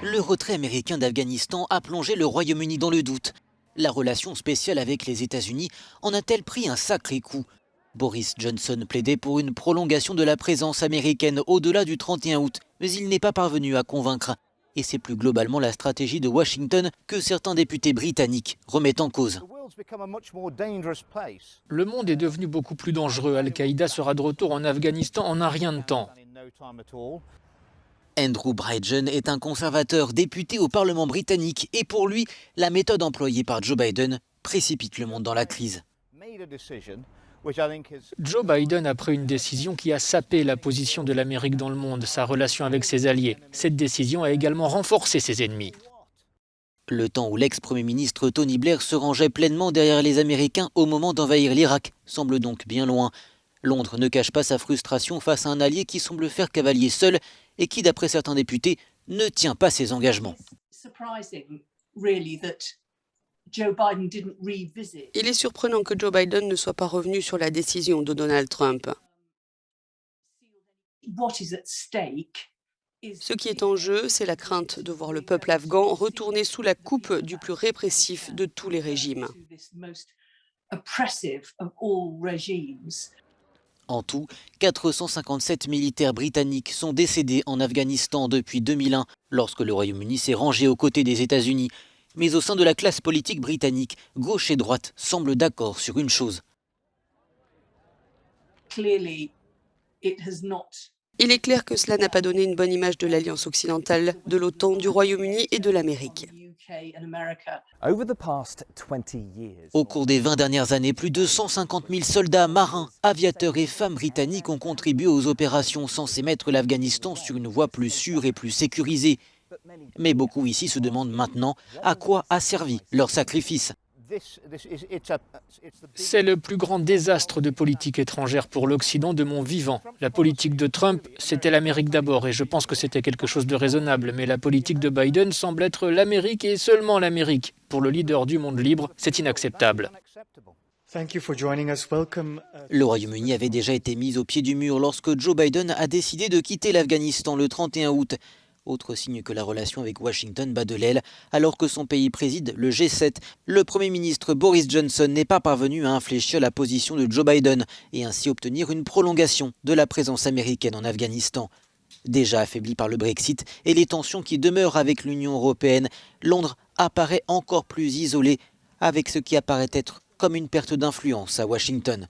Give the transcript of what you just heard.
Le retrait américain d'Afghanistan a plongé le Royaume-Uni dans le doute. La relation spéciale avec les États-Unis en a-t-elle pris un sacré coup? Boris Johnson plaidait pour une prolongation de la présence américaine au-delà du 31 août, mais il n'est pas parvenu à convaincre. Et c'est plus globalement la stratégie de Washington que certains députés britanniques remettent en cause. Le monde est devenu beaucoup plus dangereux. Al-Qaïda sera de retour en Afghanistan en un rien de temps. Andrew Bridgen est un conservateur député au Parlement britannique et pour lui, la méthode employée par Joe Biden précipite le monde dans la crise. Joe Biden a pris une décision qui a sapé la position de l'Amérique dans le monde, sa relation avec ses alliés. Cette décision a également renforcé ses ennemis. Le temps où l'ex-premier ministre Tony Blair se rangeait pleinement derrière les Américains au moment d'envahir l'Irak semble donc bien loin. Londres ne cache pas sa frustration face à un allié qui semble faire cavalier seul et qui, d'après certains députés, ne tient pas ses engagements. Il est surprenant que Joe Biden ne soit pas revenu sur la décision de Donald Trump. Ce qui est en jeu, c'est la crainte de voir le peuple afghan retourner sous la coupe du plus répressif de tous les régimes. En tout, 457 militaires britanniques sont décédés en Afghanistan depuis 2001, lorsque le Royaume-Uni s'est rangé aux côtés des États-Unis. Mais au sein de la classe politique britannique, gauche et droite semblent d'accord sur une chose. Il est clair que cela n'a pas donné une bonne image de l'Alliance occidentale, de l'OTAN, du Royaume-Uni et de l'Amérique. Au cours des 20 dernières années, plus de 150 000 soldats, marins, aviateurs et femmes britanniques ont contribué aux opérations censées mettre l'Afghanistan sur une voie plus sûre et plus sécurisée. Mais beaucoup ici se demandent maintenant à quoi a servi leur sacrifice. C'est le plus grand désastre de politique étrangère pour l'Occident de mon vivant. La politique de Trump, c'était l'Amérique d'abord et je pense que c'était quelque chose de raisonnable. Mais la politique de Biden semble être l'Amérique et seulement l'Amérique. Pour le leader du monde libre, c'est inacceptable. Le Royaume-Uni avait déjà été mis au pied du mur lorsque Joe Biden a décidé de quitter l'Afghanistan le 31 août. Autre signe que la relation avec Washington bat de l'aile, alors que son pays préside le G7, le Premier ministre Boris Johnson n'est pas parvenu à infléchir la position de Joe Biden et ainsi obtenir une prolongation de la présence américaine en Afghanistan. Déjà affaibli par le Brexit et les tensions qui demeurent avec l'Union européenne, Londres apparaît encore plus isolé, avec ce qui apparaît être comme une perte d'influence à Washington.